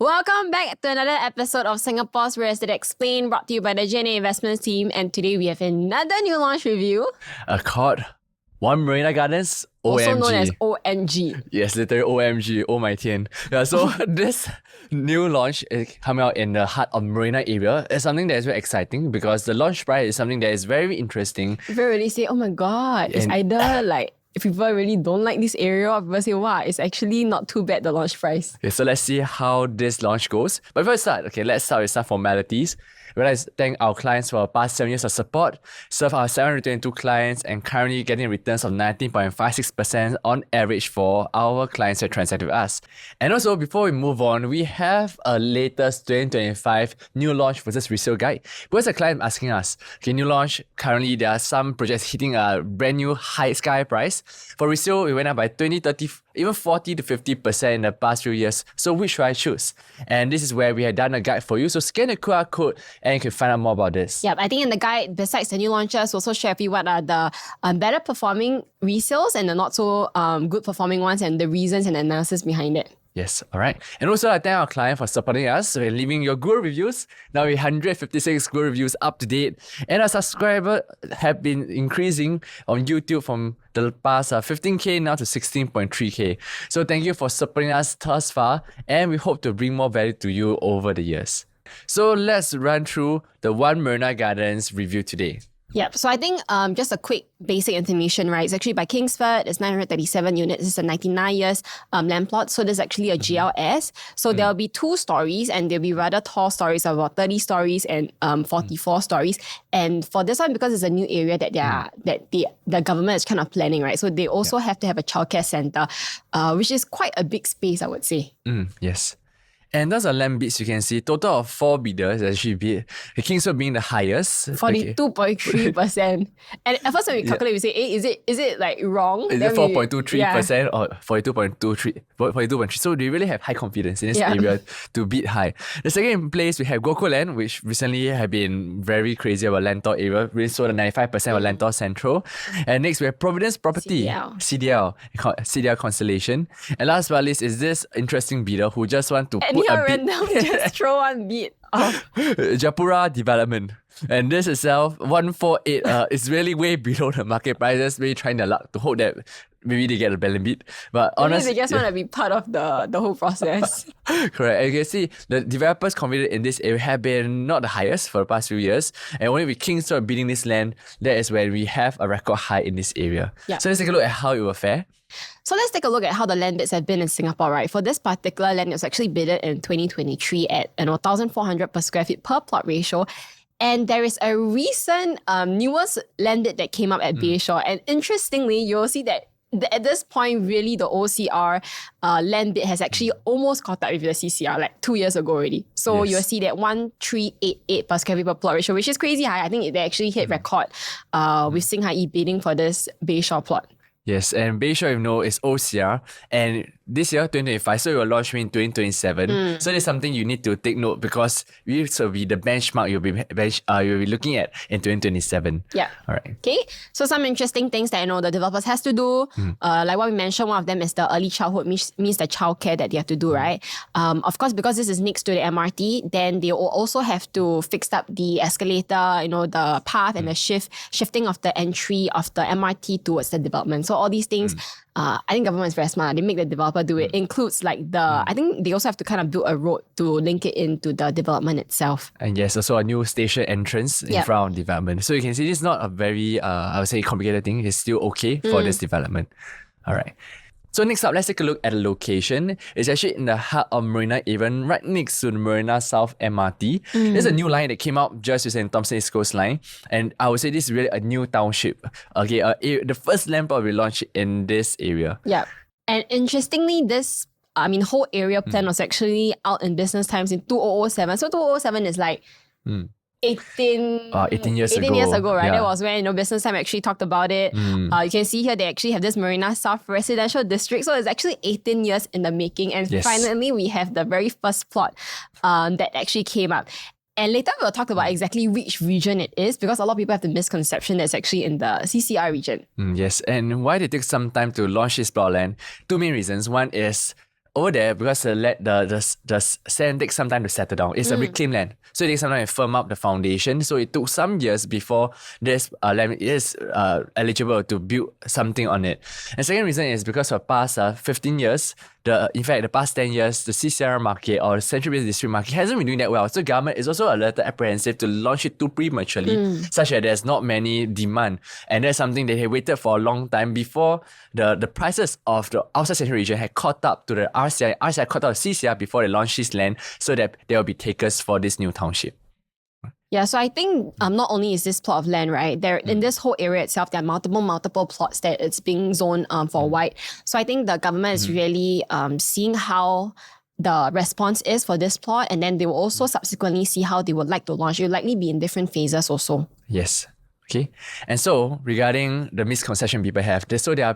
Welcome back to another episode of Singapore's Real Estate Explained, brought to you by the JNA Investments team. And today we have another new launch review. Called One Marina Gardens, OMG. Also known as OMG. Yes, literally OMG, oh my tian. Yeah, so this new launch is coming out in the heart of Marina area. It's something that is very exciting because the launch price is something that is very interesting. People really say, oh my god, it's either like, if people really don't like this area, or people say, wow, it's actually not too bad, the launch price. Okay, so let's see how this launch goes. But before we start, let's start with some formalities. We'd like to thank our clients for the past 7 years of support, serve our 722 clients, and currently getting returns of 19.56% on average for our clients that transact with us. And also, before we move on, we have a latest 2025 new launch versus resale guide. Because a client asking us, new launch, currently there are some projects hitting a brand new high sky price. For resale, we went up by 20, 30, even 40 to 50% in the past few years. So which should I choose? And this is where we have done a guide for you. So scan the QR code and you can find out more about this. Yeah, I think in the guide, besides the new launches, we'll also share with you what are the better performing resales and the not so good performing ones and the reasons and analysis behind it. Yes, all right. And also, I thank our client for supporting us and leaving your good reviews. Now we 156 good reviews up to date. And our subscribers have been increasing on YouTube from the past 15K now to 16.3K. So thank you for supporting us thus far. And we hope to bring more value to you over the years. So let's run through the One Marina Gardens review today. Yep. So I think just a quick basic information, right? It's actually by Kingsford. It's 937 units. It's a 99 years land plot. So there's actually a GLS. So there'll be 2 stories and there'll be rather tall stories, about 30 stories and 44 stories. And for this one, because it's a new area that the government is kind of planning, right? So they also have to have a childcare center, which is quite a big space, I would say. Yes. And those are land bids you can see. Total of 4 bidders actually bid. The Kingsford being the highest. 42.3%. And at first when we calculate, we say, hey, is it like wrong? Is it 4.23% or 42.3? So they really have high confidence in this area to bid high. The second in place, we have Goku Land, which recently have been very crazy about Lentor area. We sold 95% of Lentor Central. And next we have Providence Property, CDL Constellation. And last but not least is this interesting bidder who just want to put a random, just throw one bid. Japura Development. And this itself, 148, is really way below the market prices. Really trying their luck to hope that maybe they get a balance bid. But honestly, they just want to be part of the whole process. Correct. And you can see the developers confident in this area have been not the highest for the past few years. And only with Kingsford bidding this land, that is when we have a record high in this area. Yeah. So let's take a look at how it will fare. So let's take a look at how the land bids have been in Singapore, right? For this particular land, it was actually bidded in 2023 at 1,400 per square feet per plot ratio. And there is a recent newest land bid that came up at Bayshore. And interestingly, you'll see that at this point, really, the OCR land bid has actually almost caught up with the CCR like 2 years ago already. So you'll see that 1,388 per square feet per plot ratio, which is crazy high. I think they actually hit record with Singhai bidding for this Bayshore plot. Yes, and Bayshore, you know, is OCR. And this year, 2025, so it will launch in 2027. So there's something you need to take note because this will be the benchmark you'll be looking at in 2027. Yeah. All right. Okay. So some interesting things that the developers has to do. Like what we mentioned, one of them is the early childhood, means the childcare that they have to do, right? Of course, because this is next to the MRT, then they will also have to fix up the escalator, the path and the shifting of the entry of the MRT towards the development. So all these things, I think government is very smart. They make the developer do it. Includes like I think they also have to kind of build a road to link it into the development itself. And yes, also a new station entrance in front of development. So you can see this is not a very, I would say, complicated thing. It's still okay for this development. All right. So next up, let's take a look at the location. It's actually in the heart of Marina area, right next to the Marina South MRT. There's a new line that came out just recently, Thomson East Coast Line. And I would say this is really a new township. Okay, the first land plot we launched in this area. Yeah. And interestingly, this whole area plan was actually out in business times in 2007. So 2007 is like 18 years ago, right? That was when Business Time actually talked about it. You can see here they actually have this Marina South Residential District. So it's actually 18 years in the making. And finally, we have the very first plot that actually came up. And later we'll talk about exactly which region it is because a lot of people have the misconception that it's actually in the CCR region. Yes, and why did it take some time to launch this plot land? 2 main reasons. One is over there, because the sand takes some time to settle down. It's a reclaimed land. So it takes some time to firm up the foundation. So it took some years before this land is eligible to build something on it. And second reason is because for the past 15 years, in fact, the past 10 years, the CCR market or the Central Business District market hasn't been doing that well. So government is also a little apprehensive to launch it too prematurely, such that there's not many demand. And that's something they had waited for a long time before the prices of the outside central region had caught up to the RCI. RCI caught up to CCR before they launched this land so that there will be takers for this new township. Yeah, so I think not only is this plot of land, right, there in this whole area itself, there are multiple plots that it's being zoned for white. So I think the government is really seeing how the response is for this plot, and then they will also subsequently see how they would like to launch. It will likely be in different phases also. Yes. Okay. And so regarding the misconception people have, there are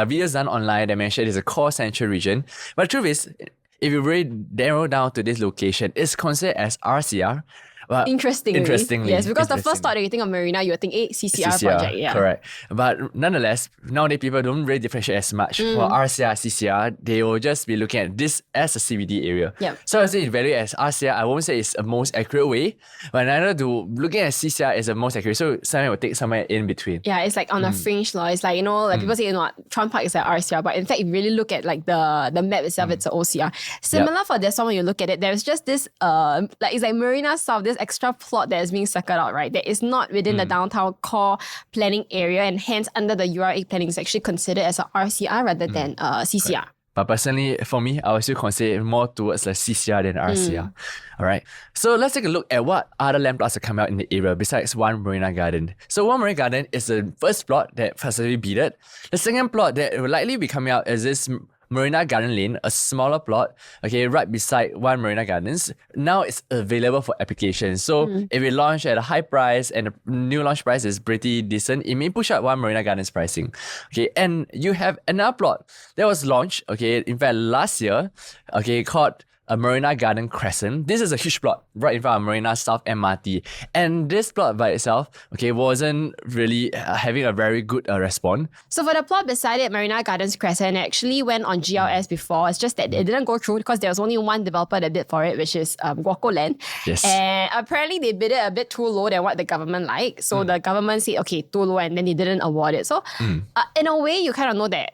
videos done online that mention it's a core central region. But the truth is, if you really narrow down to this location, it's considered as RCR. Well, interestingly. Yes, because the first thought that you think of Marina, you would think, CCR project. Yeah. Correct. But nonetheless, nowadays people don't really differentiate as much. For RCR, CCR, they will just be looking at this as a CBD area. Yep. So I say evaluate as RCR, I won't say it's a most accurate way, but neither do looking at CCR is the most accurate. So somewhere will take somewhere in between. Yeah, it's like on a fringe law. It's like, like people say, Trump Park is like RCR, but in fact, if you really look at like the map itself, it's an OCR. Similar for this one, when you look at it, there's just this, it's like Marina South, this extra plot that is being circled out, right? That is not within the downtown core planning area, and hence under the URA planning is actually considered as a RCR rather than CCR. Right. But personally, for me, I would still consider it more towards like CCR than RCR. All right. So let's take a look at what other land plots are coming out in the area besides One Marina Garden. So One Marina Garden is the first plot that facility bidded. The second plot that will likely be coming out is this Marina Garden Lane, a smaller plot, okay, right beside One Marina Gardens. Now it's available for application. So if it launched at a high price and the new launch price is pretty decent, it may push up One Marina Gardens pricing. Okay, and you have another plot that was launched, okay, in fact last year, okay, called a Marina Garden Crescent. This is a huge plot right in front of Marina South MRT. And this plot by itself, okay, wasn't really having a very good response. So for the plot beside it, Marina Gardens Crescent, actually went on GLS before. It's just that it didn't go through because there was only one developer that bid for it, which is Guaco Land. Yes. And apparently they bid it a bit too low than what the government liked. So the government said, okay, too low, and then they didn't award it. So in a way, you kind of know that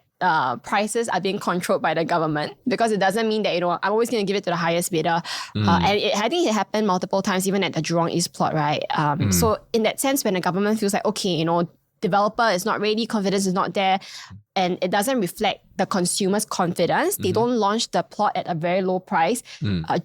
prices are being controlled by the government, because it doesn't mean that, I'm always going to give it to the highest bidder. And I think it happened multiple times, even at the Jurong East plot, right? So in that sense, when the government feels like, okay, developer is not ready, confidence is not there, and it doesn't reflect the consumer's confidence, they don't launch the plot at a very low price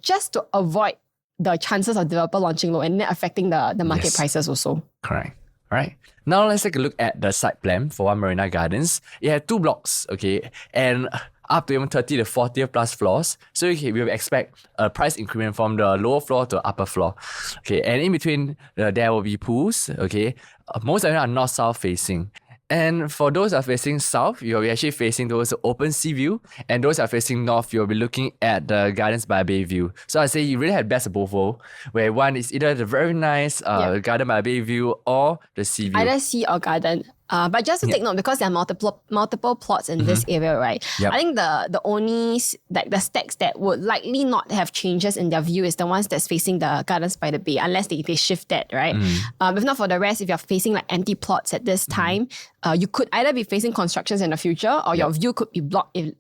just to avoid the chances of developer launching low and then affecting the market prices also. Correct. Right. Now let's take a look at the site plan for One Marina Gardens. It had 2 blocks, okay, and up to even 30 to 40 plus floors. So we will expect a price increment from the lower floor to upper floor. Okay, and in between there will be pools, okay. Most of them are north-south facing. And for those that are facing south, you'll be actually facing towards the open sea view. And those that are facing north, you'll be looking at the Gardens by Bay view. So I say you really have best of both worlds, where one is either the very nice Garden by Bay view or the sea view. Either sea or garden. But just to take note, because there are multiple plots in this area, right? I think the only the stacks that would likely not have changes in their view is the ones that's facing the Gardens by the Bay, unless they shift that, right? If not, for the rest, if you're facing like empty plots at this time, you could either be facing constructions in the future, or your view could be blocked if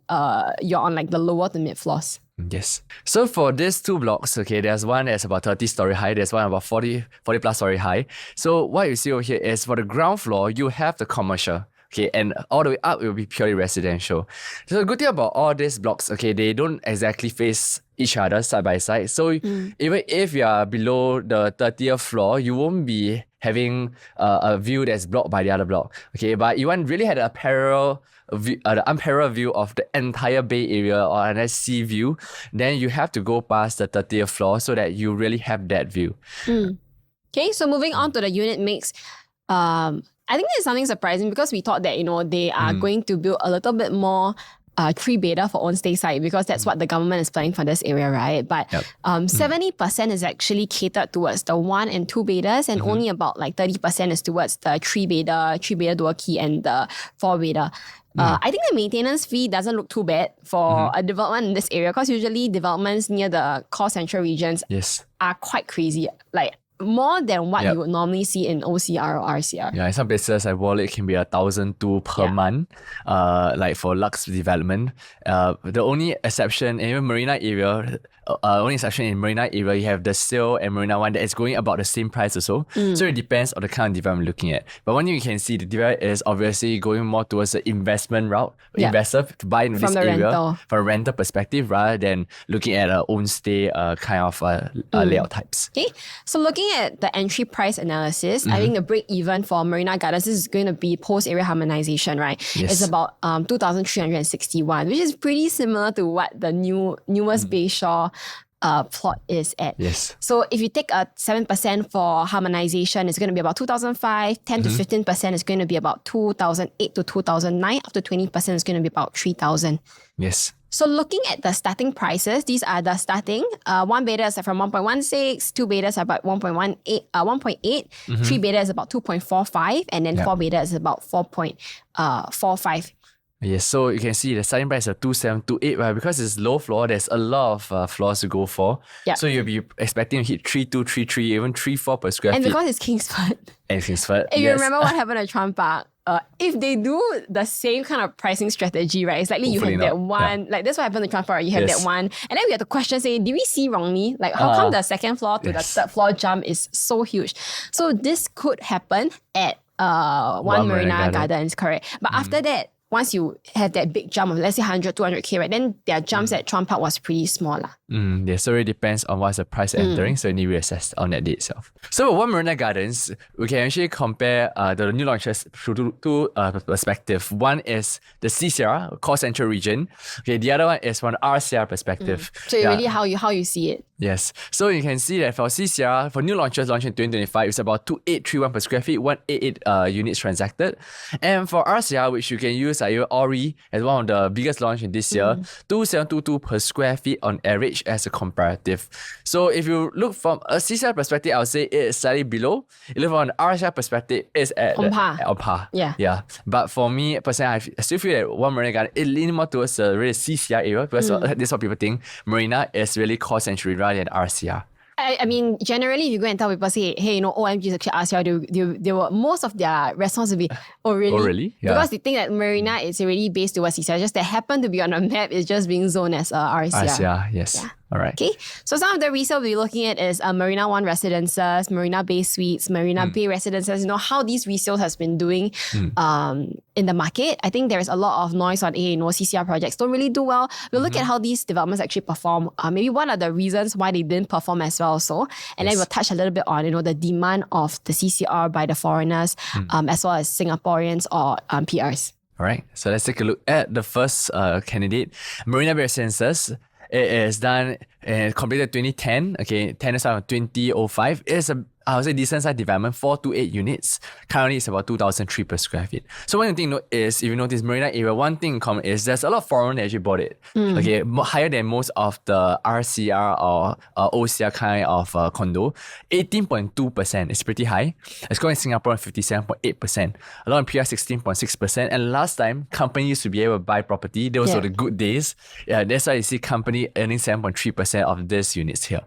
you're on like the lower to mid floors. Yes. So for these 2 blocks, okay, there's one that's about 30 story high, there's one about 40 plus story high. So what you see over here is for the ground floor, you have the commercial. Okay, and all the way up, it will be purely residential. So the good thing about all these blocks, okay, they don't exactly face each other side by side. So even if you are below the 30th floor, you won't be having a view that's blocked by the other block. Okay, but you want really had a parallel view, the unparalleled view of the entire Bay Area or a sea view, then you have to go past the 30th floor so that you really have that view. Okay, so moving on to the unit mix. I think there's something surprising, because we thought that, they are going to build a little bit more three-bedder for own stay site because that's what the government is planning for this area, right? But 70% is actually catered towards the 1 and 2-bedders, and only about like 30% is towards the three-bedder dual key and the 4-bedder. I think the maintenance fee doesn't look too bad for a development in this area because usually developments near the core central regions are quite crazy. Like more than what you would normally see in OCR or RCR. Yeah, in some places like Wallet can be 1,200 per month. Like for Lux development. The only exception in even Marina area, only exception in Marina area, you have the Sail and Marina One that is going about the same price also. So it depends on the kind of development you're looking at. But one thing you can see, the development is obviously going more towards the investment route. Investor to buy in this area rental. from a rental perspective rather than looking at a own stay kind of layout types. Okay, so looking at the entry price analysis, I think the break even for Marina Gardens is going to be post area harmonization, right? Yes. It's about 2,361, which is pretty similar to what the newest Bayshore plot is at. Yes. So if you take a 7% for harmonization, it's going to be about 2,005. 10 to 15% is going to be about 2,008 to 2,009. Up to 20% is going to be about 3,000. Yes. So looking at the starting prices, these are the starting. 1-bedder is from 1.16, 2-bedders are about 1.8, 3-bedder is about 2.45, and then 4-bedder is about 4.45. Yes, so you can see the starting price is 2,728, right? Because it's low floor, there's a lot of floors to go for. Yep. So you'll be expecting to hit 3,233, even 3,400 per square And feet. because it's Kingsford. And Kingsford, If you remember what happened at Trump Park, if they do the same kind of pricing strategy, right, it's likely Hopefully you have that not. one, like that's what happened to Trump Park, you have that one. And then we have to question, say, did we see wrongly? Like how come the second floor to the third floor jump is so huge? So this could happen at One Marina Gardens, correct. But after that, once you have that big jump of let's say 100, 200K, right, then their jumps at Trump Park was pretty small. Yeah, so it depends on what's the price entering, so you need to reassess on that day itself. So One Marina Gardens, we can actually compare the new launches through two perspectives. One is the CCR, core central region. Okay, the other one is from the RCR perspective. So really how you see it. Yes. So you can see that for CCR, for new launches launched in 2025, it's about 2,831 per square feet, 188 units transacted. And for RCR, which you can use your Ori as one of the biggest launch in this year, 2,722 per square feet on average as a comparative. So if you look from a CCR perspective, I would say it's slightly below. If you look from an RCR perspective, it's at on par. Yeah. But for me, personally, I still feel that One Marina Garden, it leans more towards the really CCR area because that's what people think. Marina is really core century rather than RCR. I mean, generally, if you go and tell people, say, hey, OMG is actually RCR, they will, most of their response will be, oh, really? Oh, really? Yeah. Because they think that Marina is already based towards CCR, just that happen to be on a map is just being zoned as RCR. RCR, yes. Yeah. All right. Okay, so some of the resale we're looking at is Marina One Residences, Marina Bay Suites, Marina Bay Residences. You know how these resales has been doing in the market. I think there is a lot of noise on CCR projects don't really do well. We'll look at how these developments actually perform. Maybe what are the reasons why they didn't perform as well also. And then we'll touch a little bit on the demand of the CCR by the foreigners as well as Singaporeans or PRs. All right, so let's take a look at the first candidate, Marina Bay Residences. It is done and completed 2010. Okay, 10 is on 2005. It's I would say decent size development, 428 units. Currently, it's about 2,003 per square feet. So one thing to note is, if you notice Marina area, one thing in common is there's a lot of foreign that actually bought it. Okay, higher than most of the RCR or OCR kind of condo. 18.2% is pretty high. It's going in Singapore 57.8%. A lot in PR 16.6%. And last time, companies used to be able to buy property. Those were the good days. Yeah, that's why you see company earning 7.3% of these units here.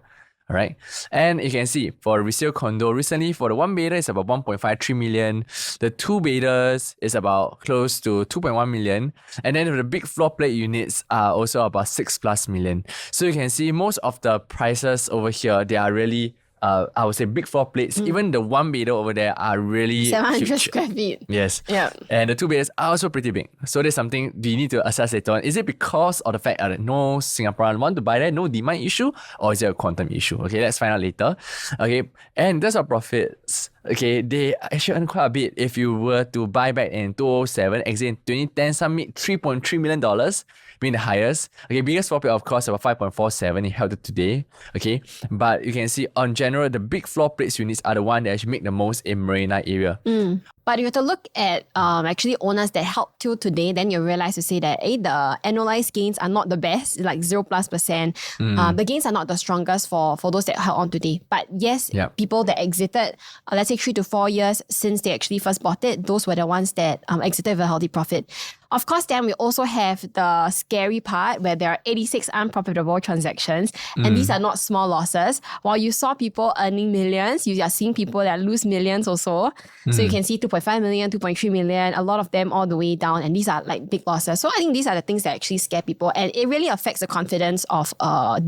All right. And you can see for resale condo, recently for the 1-bedder is about 1.53 million. The 2-bedders is about close to 2.1 million. And then the big floor plate units are also about 6+ million. So you can see most of the prices over here, they are really I would say big floor plates. Even the 1-bedder over there are really 700 huge. square feet. Yes. Yeah. And the 2-bedders are also pretty big. So there's something we need to assess later on. Is it because of the fact that no Singaporean want to buy that, no demand issue, or is it a quantum issue? Okay, let's find out later. Okay, and that's our profits. Okay, they actually earn quite a bit. If you were to buy back in 2007, exit in 2010, some made $3.3 million, being the highest. Okay, biggest floor plate, of course, about 5.47. It held it today. Okay, but you can see on general, the big floor plates units are the one that actually make the most in Marina area. But if you have to look at actually owners that helped till today, then you realize to say that the annualized gains are not the best, like 0+%. The gains are not the strongest for those that held on today. But yes, people that exited, let's say 3 to 4 years since they actually first bought it, those were the ones that exited with a healthy profit. Of course, then we also have the scary part where there are 86 unprofitable transactions, and these are not small losses. While you saw people earning millions, you are seeing people that lose millions also. So you can see 2.5 million, 2.3 million, a lot of them all the way down, and these are like big losses. So I think these are the things that actually scare people, and it really affects the confidence of a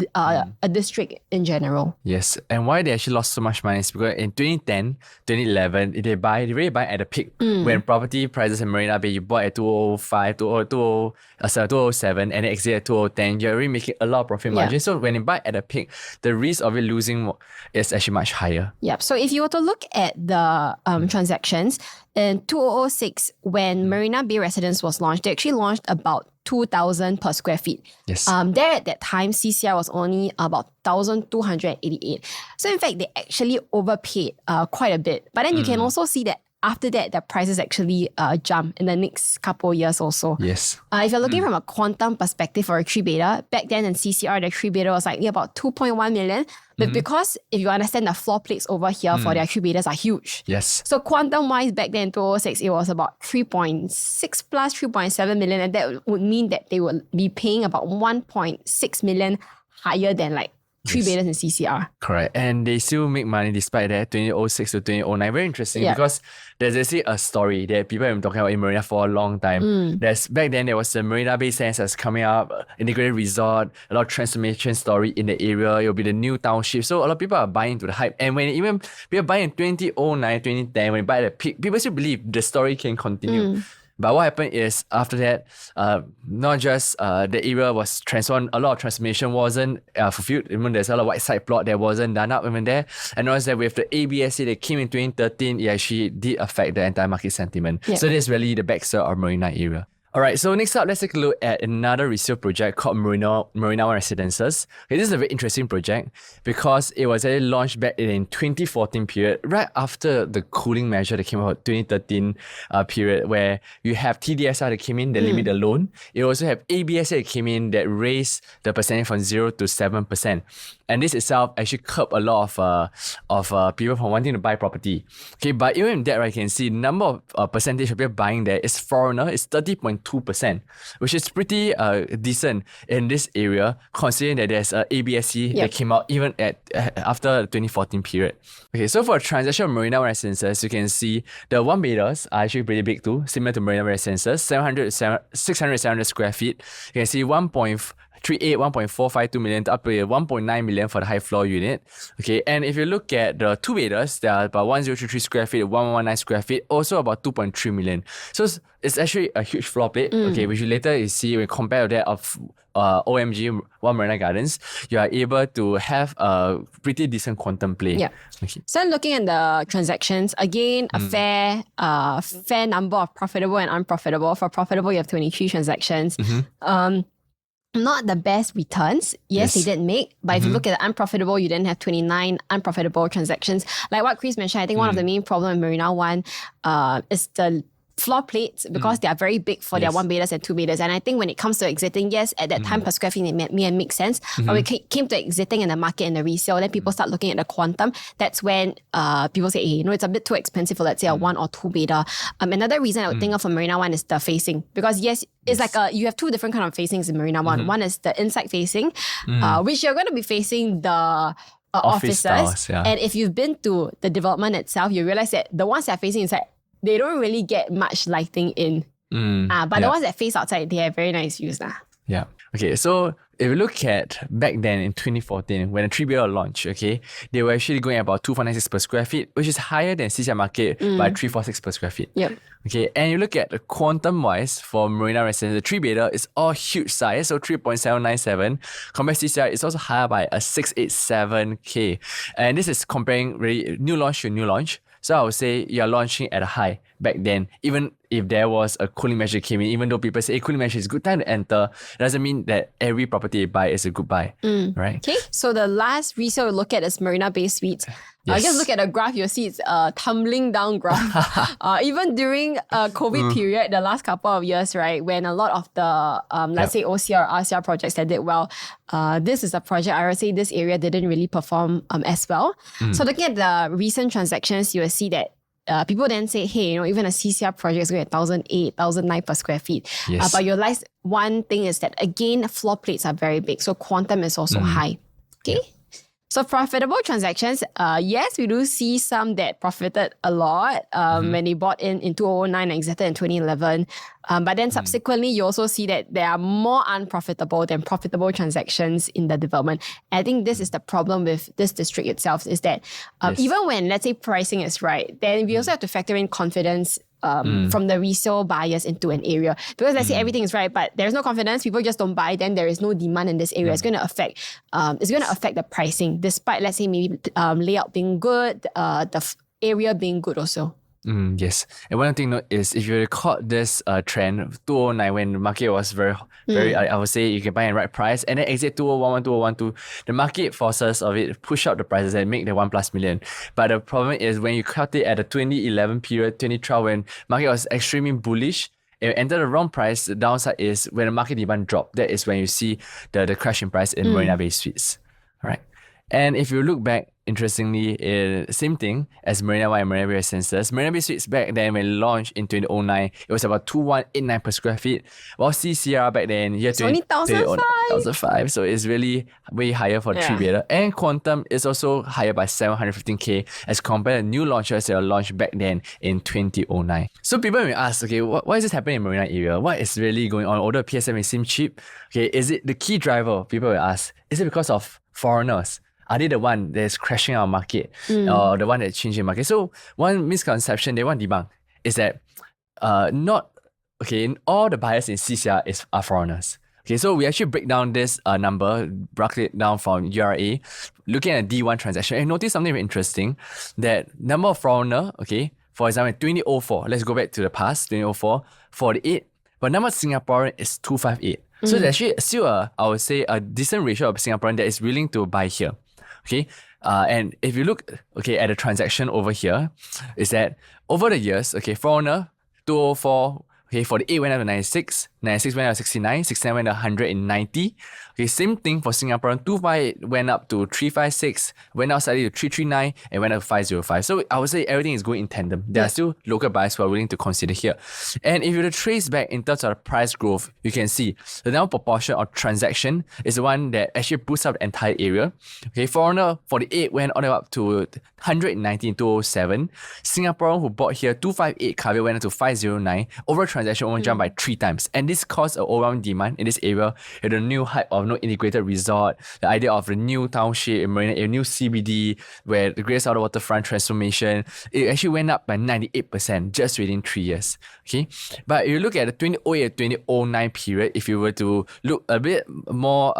district in general. Yes, and why they actually lost so much money is because in 2010, 2011, they really buy at the peak when property prices in Marina Bay, you bought at 205, 207, and then exit at 2010, you're already making a lot of profit margin. So when you buy at the peak, the risk of it losing is actually much higher. Yep. So if you were to look at the transactions, in 2006, when Marina Bay Residence was launched, they actually launched about 2,000 per square feet. Yes. There at that time, CCR was only about 1,288. So in fact, they actually overpaid quite a bit. But then you can also see that after that, the prices actually jump in the next couple of years also. Yes. If you're looking from a quantum perspective for a 3-beta, back then in CCR, the 3-beta was likely about 2.1 million. But because if you understand the floor plates over here for their 3-betas are huge. Yes. So quantum-wise, back then in 2006, it was about 3.6 plus 3.7 million. And that would mean that they would be paying about 1.6 million higher than like 3-betas in CCR. Correct. And they still make money despite that, 2006 to 2009. Very interesting because there's actually a story that people have been talking about in Marina for a long time. Back then, there was the Marina Bay Sands that's coming up, integrated resort, a lot of transformation story in the area. It'll be the new township. So a lot of people are buying into the hype. And when even people buying in 2009, 2010, when you buy at the peak, people still believe the story can continue. But what happened is after that, not just the area was transformed, a lot of transformation wasn't fulfilled. Even there's a lot of white side plot that wasn't done up even there. And also that with the ABSC that came in 2013, it actually did affect the entire market sentiment. So this is really the backstory of Marina area. Alright, so next up, let's take a look at another resale project called Marina One Residences. Okay, this is a very interesting project because it was actually launched back in 2014 period, right after the cooling measure that came out 2013 period, where you have TDSR that came in that limit the loan. You also have ABS that came in that raised the percentage from 0 to 7%. And this itself actually curbed a lot of people from wanting to buy property. Okay, but even in that, right, you can see the number of percentage of people buying there is foreigner is 30.2%, which is pretty decent in this area, considering that there's a ABSC that came out even after the 2014 period. Okay, so for a transaction of Marina Residences, you can see the 1-betas are actually pretty big too, similar to Marina Residences, 600 700 square feet. You can see 1.452 million to up to 1.9 million for the high floor unit. Okay, and if you look at the 2-betas, they are about 1033 square feet, 1119 square feet, also about 2.3 million. So it's actually a huge floor plate. Okay, which you later see when you compare that of OMG One Marina Gardens, you are able to have a pretty decent quantum play. Yeah. Okay. So looking at the transactions, again, a fair number of profitable and unprofitable. For profitable, you have 23 transactions. Not the best returns. Yes, they did make, but if you look at the unprofitable, you didn't have 29 unprofitable transactions. Like what Chris mentioned, I think one of the main problems in Marina One is the floor plates because they are very big for their 1-betas and 2-betas. And I think when it comes to exiting, yes, at that time per square feet, it may make sense. But when it came to exiting in the market and the resale, then people start looking at the quantum. That's when people say, hey, it's a bit too expensive for, let's say, a 1 or 2-beta. Another reason I would think of for Marina One is the facing. Because yes, it's like you have two different kind of facings in Marina One. One is the inside facing, which you're going to be facing the offices. Styles, And if you've been to the development itself, you realize that the ones that are facing inside, they don't really get much lighting in. But the ones that face outside, they have very nice views. Yeah. Okay, so if you look at back then in 2014, when the 3-beta launched, okay, they were actually going about 2.96 per square feet, which is higher than CCI market by 346 per square feet. Yep. Okay, and you look at the quantum wise for Marina Residence, the 3-beta is all huge size, so 3.797. Compared to CCI, it's also higher by a 687K. And this is comparing really new launch to new launch. So I would say you're launching at a high back then. Even if there was a cooling measure came in, even though people say cooling measure is a good time to enter, it doesn't mean that every property you buy is a good buy, right? Okay, so the last resale we look at is Marina Bay Suites. Just look at the graph, you'll see it's a tumbling down graph. Even during COVID period, the last couple of years, right, when a lot of the, let's say OCR, RCR projects that did well, this is a project, I would say this area didn't really perform as well. So looking at the recent transactions, you will see that people then say, hey, even a CCR project is going at 1,008, 1,009 per square feet. Yes. But you realize one thing is that, again, floor plates are very big. So quantum is also high. Okay. So profitable transactions, yes, we do see some that profited a lot when they bought in 2009 and exited in 2011. But then subsequently, you also see that there are more unprofitable than profitable transactions in the development. And I think this is the problem with this district itself, is that even when, let's say, pricing is right, then we also have to factor in confidence from the resale buyers into an area. Because let's say everything is right, but there's no confidence, people just don't buy, then there is no demand in this area. It's going to affect the pricing, despite, let's say, maybe layout being good, the area being good also. Yes. And one thing is, if you record this trend, 2009, when the market was very, I would say you can buy in right price, and then exit 2011, 2012, the market forces of it push up the prices and make the 1+ million. But the problem is when you cut it at the 2011 period, 2012, when market was extremely bullish, if you enter the wrong price, the downside is when the market demand drop. That is when you see the crash in price in Marina Bay Suites. All right. And if you look back, interestingly, same thing as Marina One and Marina Bay Residences. Marina Bay Suites back then when it launched in 2009, it was about 2,189 per square feet. While CCR back then, it's only 1,500. So it's really way higher for the 3-bedder. And Quantum is also higher by 715K as compared to new launches that were launched back then in 2009. So people may ask, okay, why is this happening in Marina area? What is really going on? Although PSM may seem cheap, okay, is it the key driver? People will ask, is it because of foreigners? Are they the one that's crashing our market or the one that's changing market? So one misconception they want to debunk is that all the buyers in CCR are foreigners. Okay, so we actually break down this number, broke it down from URA, looking at a D1 transaction, and notice something very interesting, that number of foreigner, okay, for example, in 2004, let's go back to the past, 2004, 48, but number of Singaporean is 258. So there's actually still a decent ratio of Singaporean that is willing to buy here. Okay, and if you look, okay, at the transaction over here, is that over the years, okay, foreigner, 204, okay, 48 went up to 96, 96 went up to 69, 69 went up to 190. Okay, same thing for Singaporean, 258 went up to 356, went up slightly to 339, and went up to 505. So I would say everything is going in tandem. There are still local buyers who are willing to consider here. And if you were to trace back in terms of the price growth, you can see the number proportion of transaction is the one that actually boosts up the entire area. Okay, foreigner, 48 went all the way up to 190 in 2007. Singaporean who bought here, 258 cover went up to 509. Overall transaction only jumped by 3 times. And this caused an overwhelming demand in this area with the new hype of no integrated resort, the idea of the new township in Marina, a new CBD where the greatest outer waterfront transformation, it actually went up by 98% just within 3 years. Okay, but if you look at the 2008 2009 period, if you were to look a bit more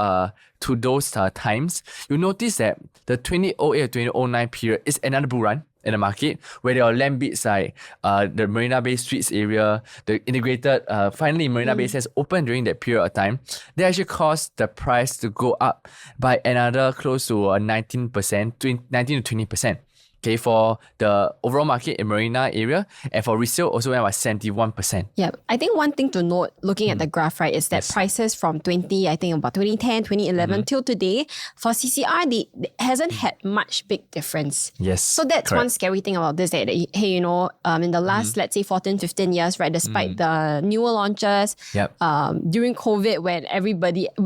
to those times, you notice that the 2008 2009 period is another bull run in the market where there are land bids like the Marina Bay Suites area, the integrated, finally Marina Bay Sands opened during that period of time. They actually caused the price to go up by another close to 19%, 19 to 20%. Okay, for the overall market in Marina area, and for resale also went by 71%. Yeah, I think one thing to note looking at the graph, right, is that prices from 2010, 2011 till today, for CCR, they hasn't had much big difference. Yes. So that's one scary thing about this, that hey, in the last, let's say 14, 15 years, right, despite the newer launches, during COVID when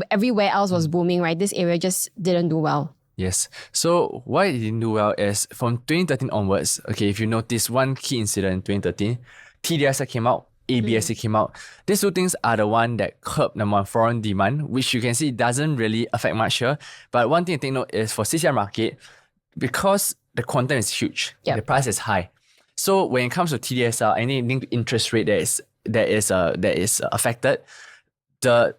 everywhere else was booming, right, this area just didn't do well. Yes. So why it didn't do well is from 2013 onwards, okay, if you notice one key incident in 2013, TDS came out, ABS came out. These two things are the one that curb number one, foreign demand, which you can see doesn't really affect much here. But one thing to take note is for CCR market, because the quantum is huge, the price is high. So when it comes to TDSR, any linked interest rate that is affected, the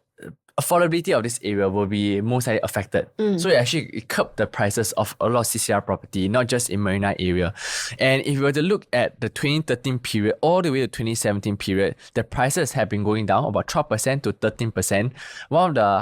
affordability of this area will be most likely affected. So it curbed the prices of a lot of CCR property, not just in Marina area. And if you were to look at the 2013 period all the way to 2017 period, the prices have been going down about 12% to 13%. One of the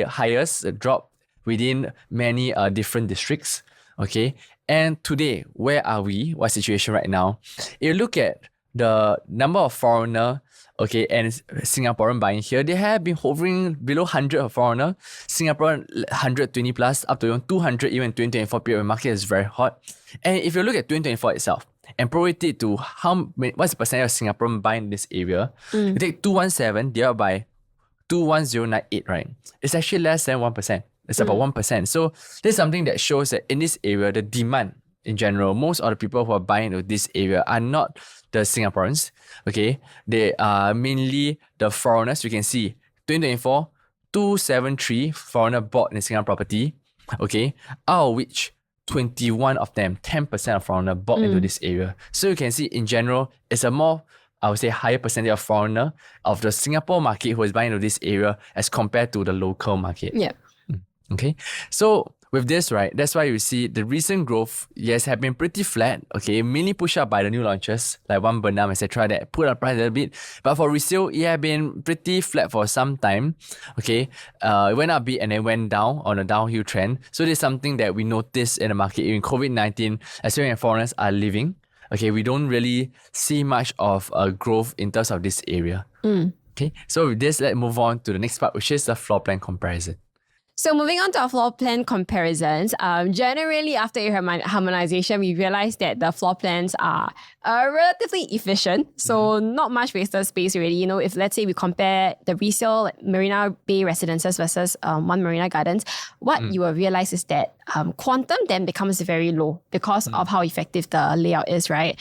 highest drop within many different districts. Okay. And today, where are we? What situation right now? If you look at the number of foreigner, okay, and Singaporean buying here, they have been hovering below 100 of foreigner. Singaporean 120 plus, up to 200 even 2024 period when market is very hot. And if you look at 2024 itself and prorate it to what's the percentage of Singaporean buying in this area, you take 217 divided by 21098, right? It's actually less than 1%. It's about 1%. So this is something that shows that in this area, the demand in general, most of the people who are buying into this area are not the Singaporeans. Okay, they are mainly the foreigners. You can see 2024, 273 foreigner bought in Singapore property. Okay, out of which 21 of them, 10% of foreigner bought into this area. So you can see in general, it's a more, I would say, higher percentage of foreigner of the Singapore market who is buying into this area as compared to the local market. Yeah. Okay, so with this, right, that's why you see the recent growth, yes, have been pretty flat, okay, mainly pushed up by the new launches like One Marina, etc., that put up price a little bit. But for resale, it have been pretty flat for some time, okay. It went up a bit and then went down on a downhill trend. So this is something that we noticed in the market in COVID-19, especially when foreigners are leaving. Okay, we don't really see much of a growth in terms of this area. Okay, so with this, let's move on to the next part, which is the floor plan comparison. So moving on to our floor plan comparisons, generally after harmonization, we realized that the floor plans are relatively efficient. So not much wasted space really. You know, if let's say we compare the resale like Marina Bay Residences versus One Marina Gardens, what you will realize is that quantum then becomes very low because of how effective the layout is, right?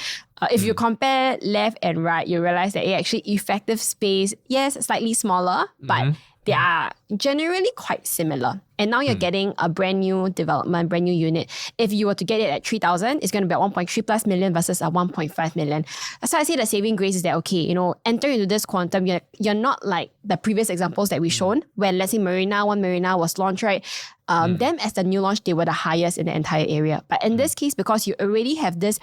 If you compare left and right, you realize that actually effective space, yes, slightly smaller, but they are generally quite similar. And now you're getting a brand new development, brand new unit. If you were to get it at 3,000, it's going to be at 1.3 plus million versus a 1.5 million. So I say the saving grace is that, okay, you know, enter into this quantum, you're not like the previous examples that we've shown, where let's say One Marina was launched, right? Them as the new launch, they were the highest in the entire area. But in this case, because you already have this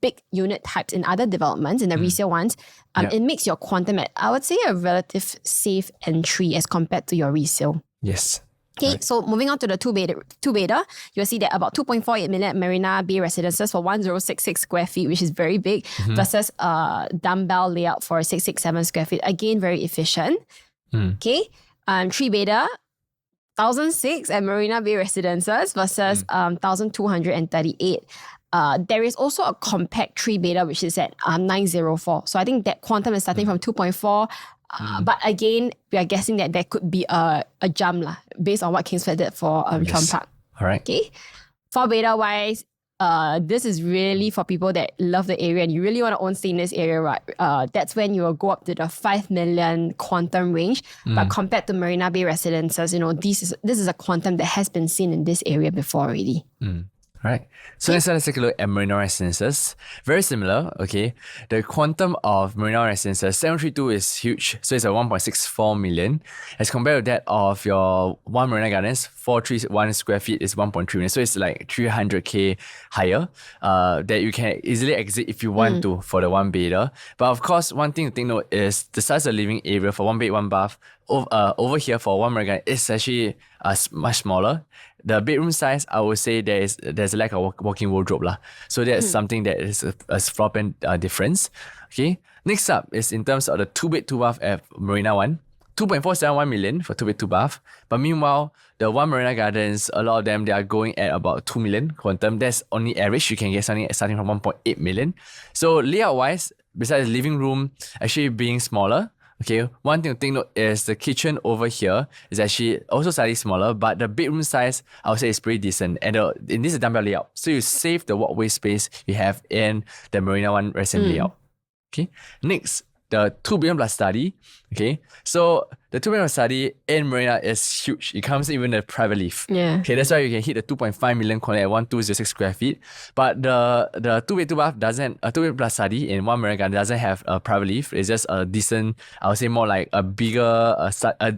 big unit types in other developments, in the resale ones, it makes your quantum at, I would say, a relative safe entry as compared to your resale. Yes. Okay, right. So moving on to the two bedder, you'll see that about 2.48 million at Marina Bay Residences for 1066 square feet, which is very big, versus a dumbbell layout for 667 square feet. Again, very efficient. Okay, three bedder, 1,006 at Marina Bay Residences versus 1,238. There is also a compact three bedder which is at 904. So I think that quantum is starting from 2.4. But again, we are guessing that there could be a jump based on what Kingsford did for Chuan Park. All right. Okay. For beta wise, this is really for people that love the area and you really want to stay in this area, right? That's when you will go up to the 5 million quantum range. But compared to Marina Bay Residences, you know, this is a quantum that has been seen in this area before already. Right. So let's take a look at Marina Residences. Very similar, okay. The quantum of Marina Residences, 732 is huge. So it's a 1.64 million. As compared to that of your One Marina Gardens, 431 square feet is 1.3 million. So it's like 300k higher that you can easily exit if you want to for the one bedder. But of course, one thing to take note is the size of the living area for one bed, one bath. Over here for One Marina Gardens is actually much smaller. The bedroom size, I would say there's a lack of walk-in wardrobe lah. So that's something that is a floor plan difference. Okay. Next up is in terms of the 2-bed, 2-bath at Marina 1. 2.471 million for 2-bed, 2-bath. But meanwhile, the One Marina Gardens, a lot of them, they are going at about 2 million quantum. That's only average. You can get something starting from 1.8 million. So layout-wise, besides the living room actually being smaller, okay, one thing to take note is the kitchen over here is actually also slightly smaller, but the bedroom size, I would say, is pretty decent. And in this is a dumbbell layout. So you save the walkway space you have in the Marina 1 resident layout. Okay. Next, the 2 billion plus study. Okay, so the 2 billion plus study in Marina is huge. It comes even the private lift. Yeah. Okay, that's why you can hit the 2.5 million corner at 1206 square feet. But the 2 bed 2 bath doesn't, a 2 bed plus study in One Marina Gardens doesn't have a private lift. It's just a decent, I would say more like a bigger a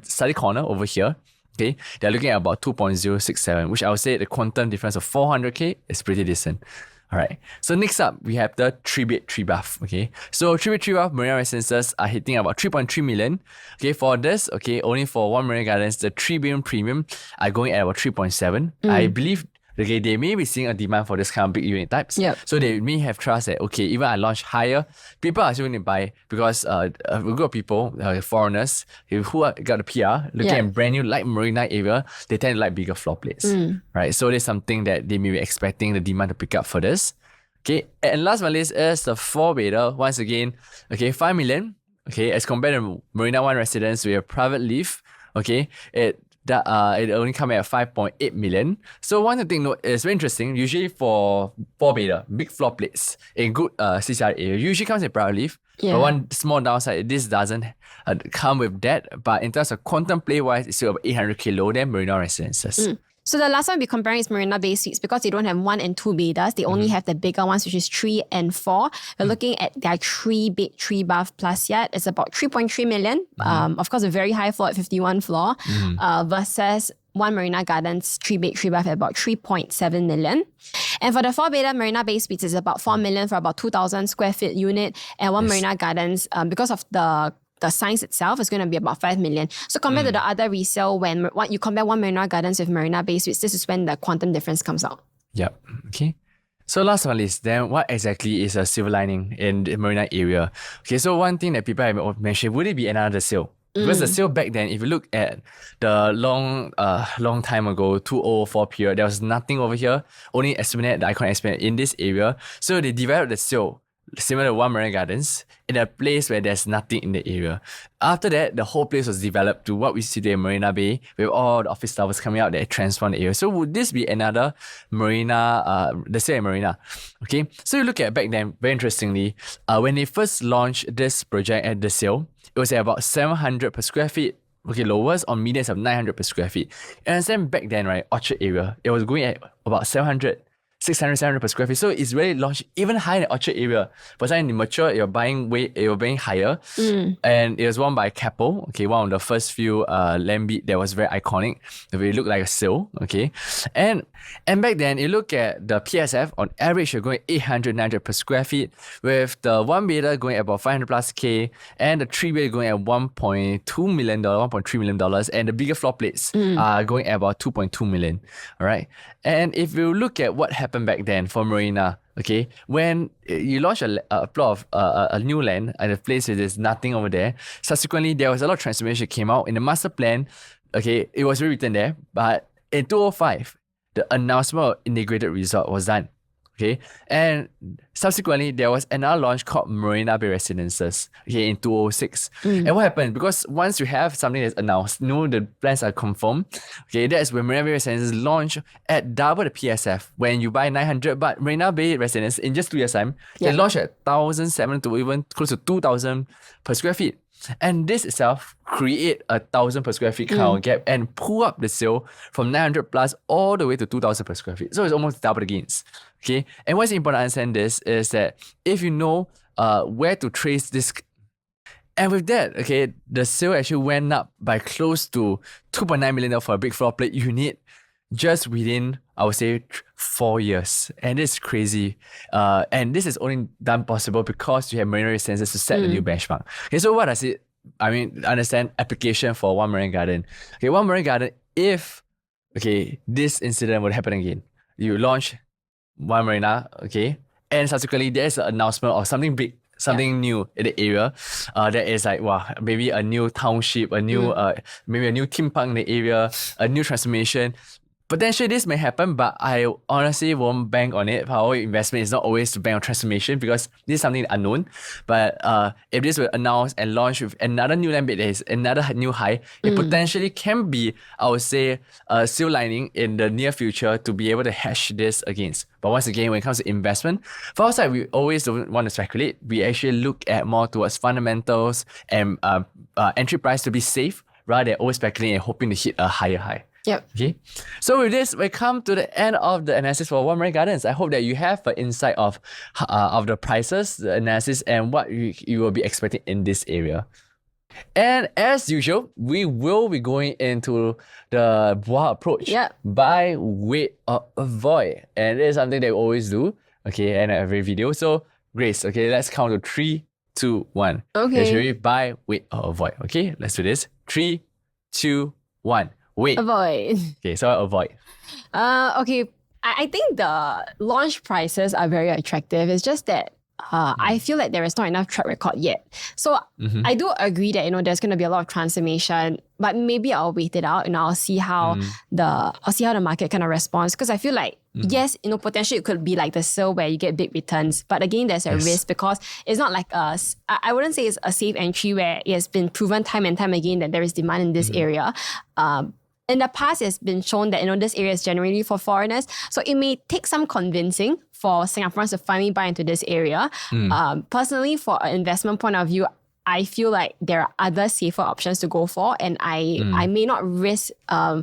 study corner over here. Okay, they're looking at about 2.067, which I would say the quantum difference of 400k is pretty decent. All right. So next up, we have the 3-bed 3-bath. Okay. So 3-bed 3-bath Marina residences are hitting about 3.3 million. Okay. For this, okay, only for One Marina Gardens, the 3-bedroom premium are going at about 3.7. I believe. Okay, they may be seeing a demand for this kind of big unit types. Yep. So they may have trust that, okay, even I launch higher, people are still going to buy because a group of people, foreigners, who got a PR, looking at brand new like Marina area, they tend to like bigger floor plates. Right? So there's something that they may be expecting the demand to pick up for this. Okay, and last on my list is the 4-bedder. Once again, okay, 5 million. Okay, as compared to Marina One residence with a private lift, okay, it only come at 5.8 million. So one thing note is very interesting. Usually for 4-bedder, big floor plates in good CCR area, usually comes in private lift. Yeah. But one small downside, this doesn't come with that. But in terms of quantum play wise, it's still about 800k lower than Marina residences. So the last one we're comparing is Marina Bay Suites because they don't have 1 and 2 bedders. They only have the bigger ones, which is 3 and 4. We're looking at their 3-bed 3-bath plus yet. It's about 3.3 million. Of course, a very high floor at 51 floor versus One Marina Gardens 3-bed 3-bath at about 3.7 million. And for the 4-bedder Marina Bay Suites is about 4 million for about 2,000 square feet unit. And One Marina Gardens, because of the size itself is going to be about 5 million. So compared to the other resale, when you compare One Marina Gardens with Marina Bay Suites, this is when the quantum difference comes out. Yep. Okay. So last one is then what exactly is a silver lining in the Marina area? Okay, so one thing that people have mentioned, would it be another sale? Because the sale back then, if you look at the long time ago, 2004 period, there was nothing over here, only Esplanade, the iconic Esplanade in this area. So they developed the sale similar to One Marina Gardens, in a place where there's nothing in the area. After that, the whole place was developed to what we see today in Marina Bay, with all the office towers coming out that transform the area. So would this be another Marina, the same Marina? Okay, so you look at back then, very interestingly, when they first launched this project at the sale, it was at about 700 per square feet. Okay, lowest on medians of 900 per square feet. And then back then, right, Orchard area, it was going at about 700 per square feet. So it's really launched even higher in the Orchard area. But then in the mature, you're buying higher. And it was won by Keppel, okay, one of the first few land bid that was very iconic. It really looked like a sale, okay. And back then, you look at the PSF, on average, you're going 800, 900 per square feet, with the 1-bedder going at about 500 plus K, and the 3-bedder going at $1.2 million, $1.3 million, and the bigger floor plates are going at about 2.2 million, all right. And if you look at what happened back then for Marina, okay, when you launch a plot of a new land at a place where there's nothing over there, subsequently there was a lot of transformation that came out in the master plan. Okay, it was rewritten there, but in 2005, the announcement of integrated resort was done. Okay, and subsequently there was another launch called Marina Bay Residences, okay, in 2006. And what happened? Because once you have something that's announced, the plans are confirmed, okay, that's when Marina Bay Residences launch at double the PSF. When you buy 900, but Marina Bay Residence in just 2 years' time, they launch at 1,700 to even close to 2,000 per square feet. And this itself create 1,000 per square feet kind of gap and pull up the sale from 900 plus all the way to 2,000 per square feet. So it's almost double the gains. Okay, and what's important to understand this is that if you know where to trace this, and with that, okay, the sale actually went up by close to $2.9 million for a big floor plate unit just within, I would say, 4 years. And it's crazy. And this is only done possible because you have Marina Residences to set a new benchmark. Okay, so what does it, understand application for One Marina Garden. Okay, One Marina Garden, if, okay, this incident would happen again, you launch One Marina, okay, and subsequently there's an announcement of something big, something new in the area, that is like, wow, maybe a new township, a new, maybe a new theme park in the area, a new transformation. Potentially this may happen, but I honestly won't bank on it. Our investment is not always to bank on transformation because this is something unknown. But if this were announced and launched with another new land bid that is another new high, it potentially can be, I would say, a silver lining in the near future to be able to hedge this against. But once again, when it comes to investment, for our side, we always don't want to speculate. We actually look at more towards fundamentals and entry price to be safe rather than always speculating and hoping to hit a higher high. Yep. Okay. So with this, we come to the end of the analysis for One Marina Gardens. I hope that you have an insight of the prices, the analysis, and what you will be expecting in this area. And as usual, we will be going into the BWA approach. Yep. Buy, wait, or avoid. And it is something that we always do, okay, in every video. So Grace, okay, let's count to 3, 2, 1. Okay. Should we buy, wait, or avoid? Okay, let's do this. 3, 2, 1. Wait. Avoid. Okay, so avoid. Okay. I think the launch prices are very attractive. It's just that I feel like there is not enough track record yet. So I do agree that there's going to be a lot of transformation, but maybe I'll wait it out and I'll see how the market kind of responds. Because I feel like yes, potentially it could be like the sale where you get big returns, but again there's a risk because it's not like I wouldn't say it's a safe entry where it has been proven time and time again that there is demand in this area. In the past, it's been shown that this area is generally for foreigners. So it may take some convincing for Singaporeans to finally buy into this area. Personally, for an investment point of view, I feel like there are other safer options to go for, and I may not risk I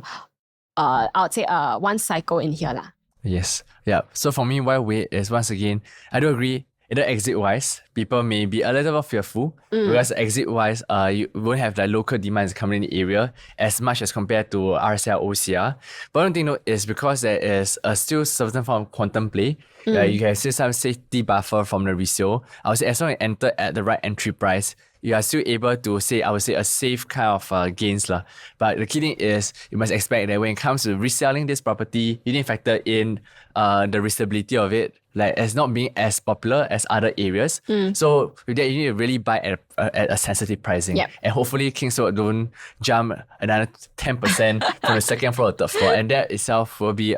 would say one cycle in here lah. Yes. Yeah. So for me, why wait is once again, I do agree. Either exit-wise, people may be a little bit fearful because exit-wise, you won't have the local demands coming in the area as much as compared to RCR, OCR. But one thing is because there is still certain form of quantum play, you can still some safety buffer from the resale. I would say as long as you enter at the right entry price, you are still able to say, I would say, a safe kind of gains lah. But the key thing is you must expect that when it comes to reselling this property, you need to factor in the resellability of it, like as not being as popular as other areas. So with that, you need to really buy at a sensitive pricing. Yep. And hopefully Kingswood don't jump another 10% from the second floor to third floor. And that itself will be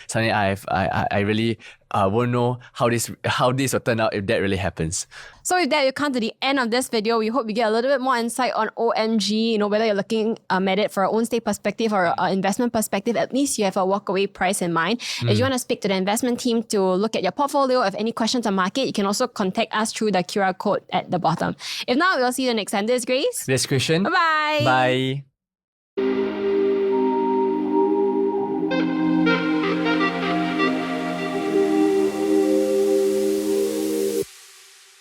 something I really won't know how this will turn out if that really happens. So with that, we come to the end of this video. We hope you get a little bit more insight on OMG, whether you're looking at it for an own stay perspective or an investment perspective, at least you have a walkaway price in mind. If you want to speak to the investment team to look at your portfolio, if any questions on market, you can also contact us through the QR code at the bottom. If not, we'll see you next time. This is Grace. This is Christian. Bye-bye. Bye.